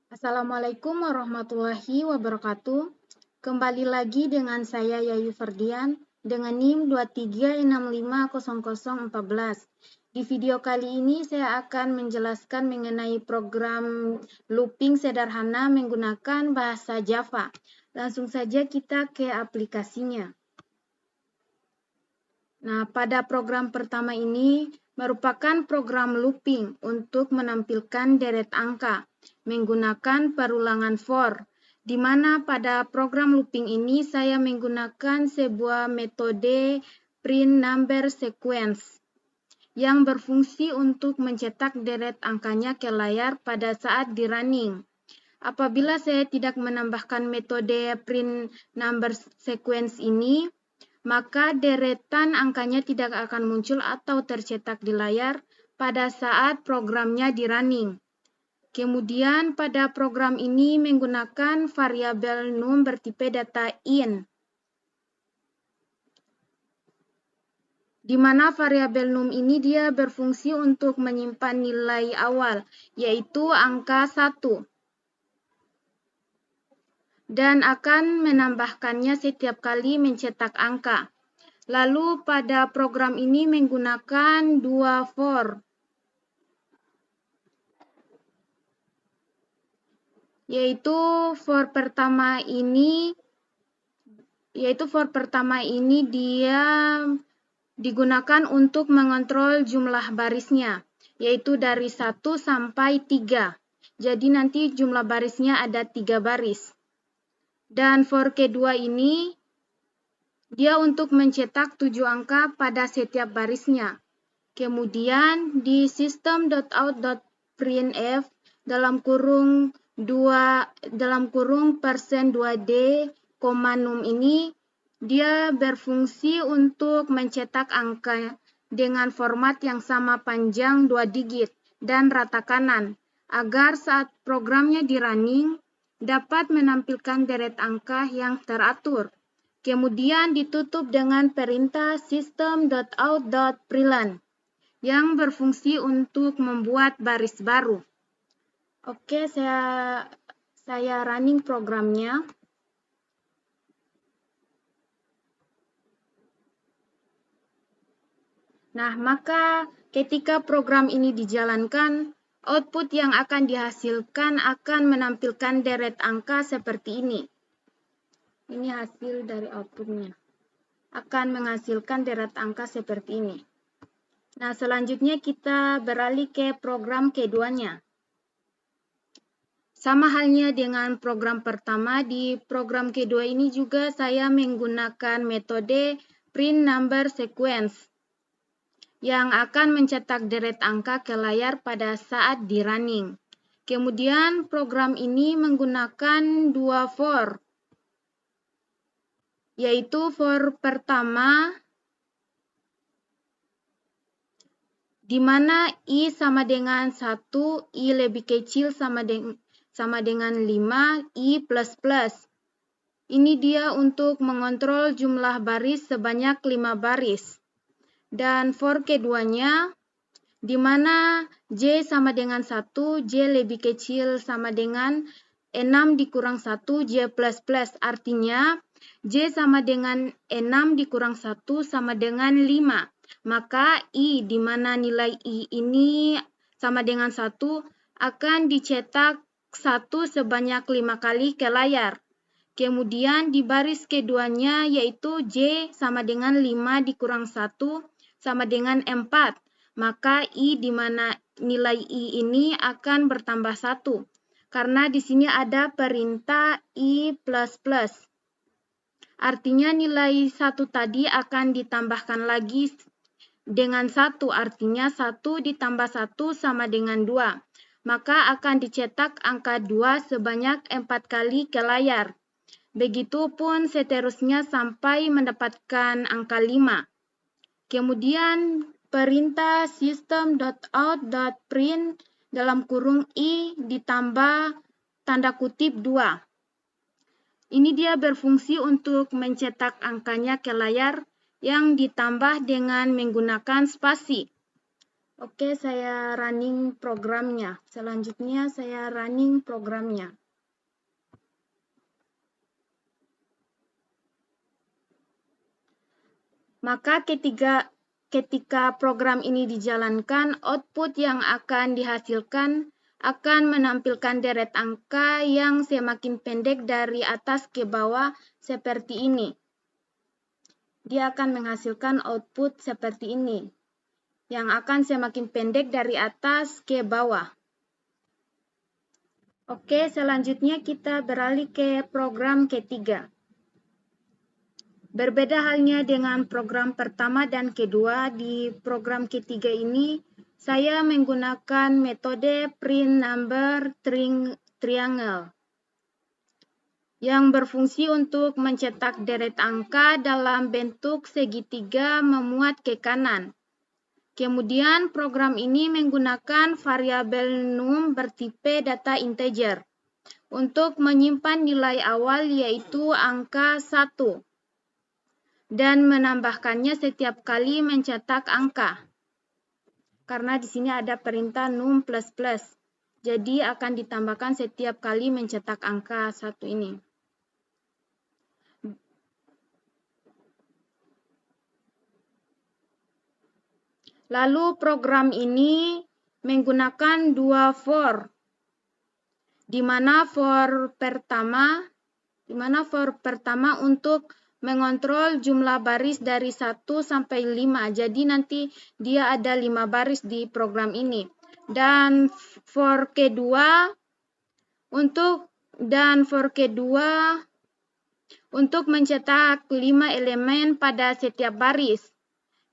Assalamualaikum warahmatullahi wabarakatuh. Kembali lagi dengan saya Yayu Ferdian dengan NIM 23650014. Di video kali ini saya akan menjelaskan mengenai program looping sederhana menggunakan bahasa Java. Langsung saja kita ke aplikasinya. Nah, pada program pertama ini merupakan program looping untuk menampilkan deret angka menggunakan perulangan for, di mana pada program looping ini saya menggunakan sebuah metode print number sequence yang berfungsi untuk mencetak deret angkanya ke layar pada saat di running. Apabila saya tidak menambahkan metode print number sequence ini, maka deretan angkanya tidak akan muncul atau tercetak di layar pada saat programnya di running. Kemudian pada program ini menggunakan variabel num bertipe data int, di mana variabel num ini dia berfungsi untuk menyimpan nilai awal, yaitu angka 1. Dan akan menambahkannya setiap kali mencetak angka. Lalu pada program ini menggunakan dua for, yaitu for pertama ini dia digunakan untuk mengontrol jumlah barisnya, yaitu dari 1 sampai 3. Jadi nanti jumlah barisnya ada 3 baris. Dan for kedua ini dia untuk mencetak 7 angka pada setiap barisnya. Kemudian di system.out.printf dalam kurung %2d, num ini dia berfungsi untuk mencetak angka dengan format yang sama panjang 2 digit dan rata kanan agar saat programnya di running dapat menampilkan deret angka yang teratur. Kemudian ditutup dengan perintah system.out.println yang berfungsi untuk membuat baris baru. Oke, saya running programnya. Nah, maka ketika program ini dijalankan, output yang akan dihasilkan akan menampilkan deret angka seperti ini. Ini hasil dari outputnya. Akan menghasilkan deret angka seperti ini. Nah, selanjutnya kita beralih ke program keduanya. Sama halnya dengan program pertama, di program kedua ini juga saya menggunakan metode print number sequence yang akan mencetak deret angka ke layar pada saat di running. Kemudian program ini menggunakan dua for, yaitu for pertama di mana I sama dengan 1, I lebih kecil sama dengan 5, I plus. Ini dia untuk mengontrol jumlah baris sebanyak 5 baris. Dan for keduanya, di mana J sama dengan 1, J lebih kecil sama dengan 6 dikurang 1, J plus. Artinya, J sama dengan 6 dikurang 1 sama dengan 5. Maka I, di mana nilai I ini sama dengan 1, akan dicetak 1 sebanyak 5 kali ke layar. Kemudian di baris keduanya yaitu J sama dengan 5 dikurang 1 sama dengan 4. Maka I di mana nilai I ini akan bertambah 1. Karena di sini ada perintah I plus. Artinya nilai 1 tadi akan ditambahkan lagi dengan 1. Artinya 1 ditambah 1 sama dengan 2. Maka akan dicetak angka 2 sebanyak 4 kali ke layar. Begitupun seterusnya sampai mendapatkan angka 5. Kemudian perintah system.out.print dalam kurung I ditambah tanda kutip 2. Ini dia berfungsi untuk mencetak angkanya ke layar yang ditambah dengan menggunakan spasi. Oke, saya running programnya. Selanjutnya saya running programnya. Maka ketika program ini dijalankan, output yang akan dihasilkan akan menampilkan deret angka yang semakin pendek dari atas ke bawah seperti ini. Dia akan menghasilkan output seperti ini, yang akan semakin pendek dari atas ke bawah. Oke, selanjutnya kita beralih ke program ketiga. Berbeda halnya dengan program pertama dan kedua, di program ketiga ini saya menggunakan metode print number triangle yang berfungsi untuk mencetak deret angka dalam bentuk segitiga memuat ke kanan. Kemudian program ini menggunakan variabel num bertipe data integer untuk menyimpan nilai awal yaitu angka 1 dan menambahkannya setiap kali mencetak angka. Karena di sini ada perintah num plus plus. Jadi akan ditambahkan setiap kali mencetak angka 1 ini. Lalu program ini menggunakan dua for, di mana for pertama untuk mengontrol jumlah baris dari 1 sampai 5. Jadi nanti dia ada 5 baris di program ini. Dan for kedua untuk mencetak 5 elemen pada setiap baris.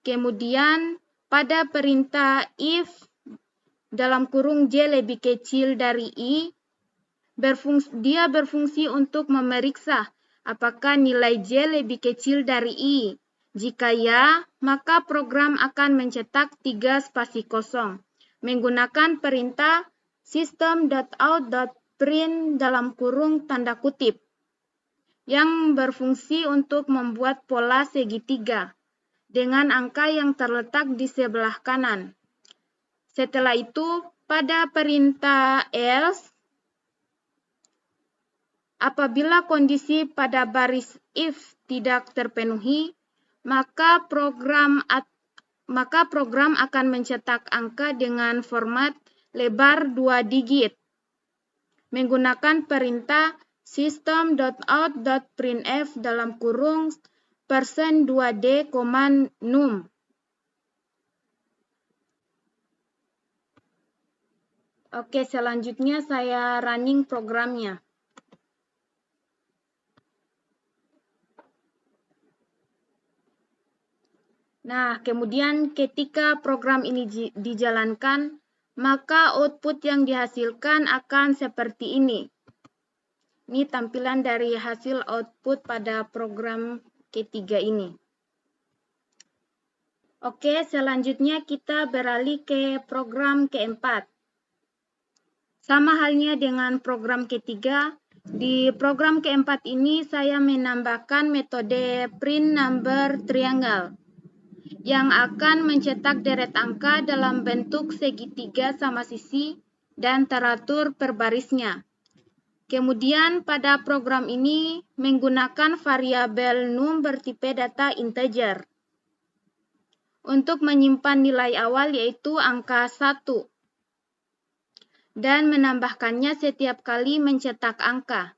Kemudian pada perintah if dalam kurung J lebih kecil dari I, dia berfungsi untuk memeriksa apakah nilai J lebih kecil dari I. Jika ya, maka program akan mencetak 3 spasi kosong menggunakan perintah system.out.print dalam kurung tanda kutip yang berfungsi untuk membuat pola segitiga dengan angka yang terletak di sebelah kanan. Setelah itu, pada perintah else, apabila kondisi pada baris if tidak terpenuhi, maka program akan mencetak angka dengan format lebar 2 digit menggunakan perintah system.out.printf dalam kurung %2d, num. Oke, selanjutnya saya running programnya. Nah, kemudian ketika program ini dijalankan, maka output yang dihasilkan akan seperti ini. Ini tampilan dari hasil output pada program ketiga ini. Oke, selanjutnya kita beralih ke program keempat. Sama halnya dengan program ketiga, di program keempat ini saya menambahkan metode print number triangle yang akan mencetak deret angka dalam bentuk segitiga sama sisi dan teratur per barisnya. Kemudian pada program ini menggunakan variabel num bertipe data integer untuk menyimpan nilai awal yaitu angka 1 dan menambahkannya setiap kali mencetak angka.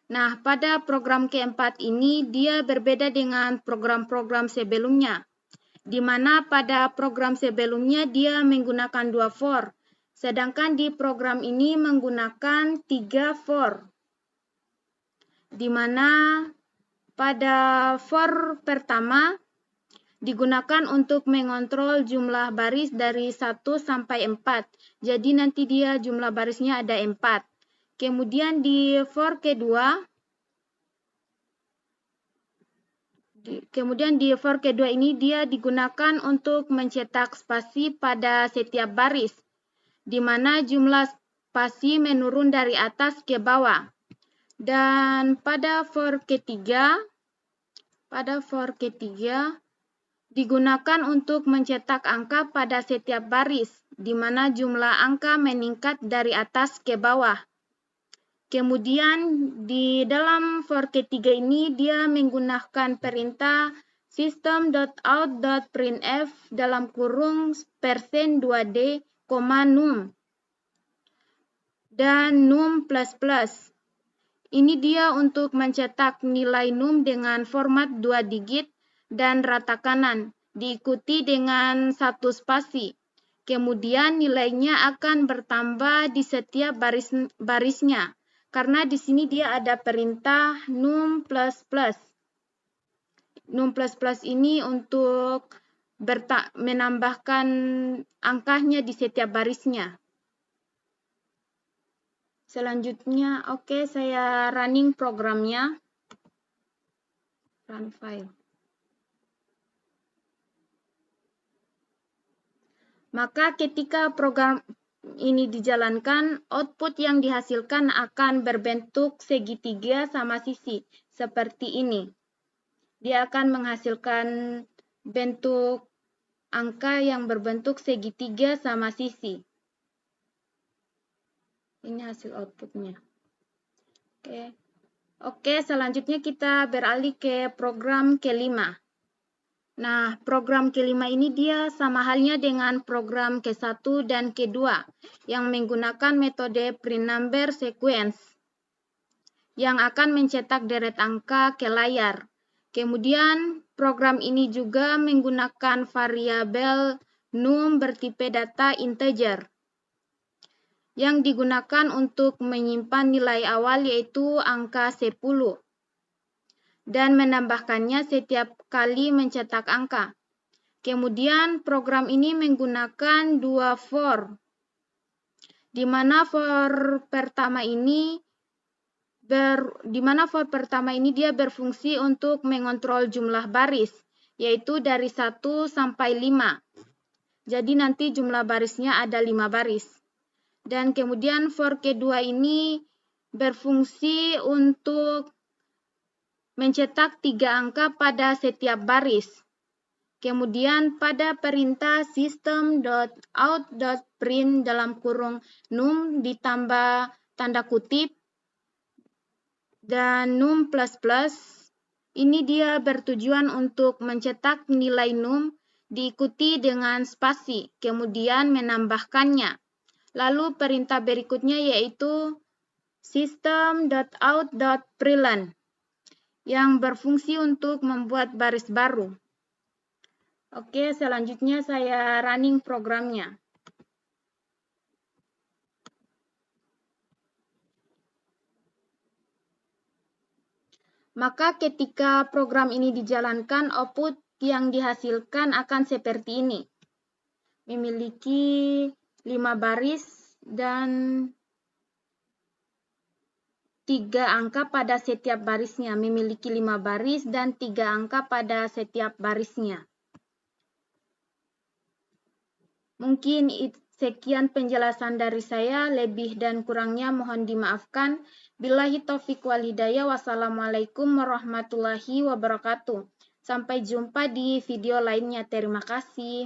Nah, pada program keempat ini dia berbeda dengan program-program sebelumnya, di mana pada program sebelumnya dia menggunakan 2 for, sedangkan di program ini menggunakan 3 for. Di mana pada for pertama digunakan untuk mengontrol jumlah baris dari 1 sampai 4. Jadi nanti dia jumlah barisnya ada 4. Kemudian di for kedua ini dia digunakan untuk mencetak spasi pada setiap baris, di mana jumlah spasi menurun dari atas ke bawah. Dan pada for ketiga digunakan untuk mencetak angka pada setiap baris, di mana jumlah angka meningkat dari atas ke bawah. Kemudian di dalam for ketiga ini dia menggunakan perintah system.out.printf dalam kurung %2d, num dan num++. Ini dia untuk mencetak nilai num dengan format 2 digit dan rata kanan, diikuti dengan 1 spasi. Kemudian nilainya akan bertambah di setiap barisnya, karena di sini dia ada perintah num++. Num++ ini untuk menambahkan angkanya di setiap barisnya. Selanjutnya, saya running programnya. Run file. Maka ketika program ini dijalankan, output yang dihasilkan akan berbentuk segitiga sama sisi, seperti ini. Dia akan menghasilkan bentuk angka yang berbentuk segitiga sama sisi. Ini hasil outputnya. Oke, selanjutnya kita beralih ke program kelima. Nah, program kelima ini dia sama halnya dengan program ke-1 dan ke-2 yang menggunakan metode print number sequence yang akan mencetak deret angka ke layar. Kemudian, program ini juga menggunakan variabel num bertipe data integer yang digunakan untuk menyimpan nilai awal yaitu angka 10 dan menambahkannya setiap kali mencetak angka. Kemudian program ini menggunakan 2 for, di mana for pertama ini dia berfungsi untuk mengontrol jumlah baris, yaitu dari 1 sampai 5. Jadi nanti jumlah barisnya ada 5 baris. Dan kemudian for kedua ini berfungsi untuk mencetak 3 angka pada setiap baris. Kemudian pada perintah system.out.print dalam kurung num ditambah tanda kutip dan num++, ini dia bertujuan untuk mencetak nilai num diikuti dengan spasi, kemudian menambahkannya. Lalu perintah berikutnya yaitu system.out.println yang berfungsi untuk membuat baris baru. Oke, selanjutnya saya running programnya. Maka ketika program ini dijalankan, output yang dihasilkan akan seperti ini. Memiliki 5 baris dan 3 angka pada setiap barisnya. Memiliki 5 baris dan 3 angka pada setiap barisnya. Mungkin sekian penjelasan dari saya, lebih dan kurangnya mohon dimaafkan. Billahi taufiq wal hidayah. Wassalamualaikum warahmatullahi wabarakatuh. Sampai jumpa di video lainnya. Terima kasih.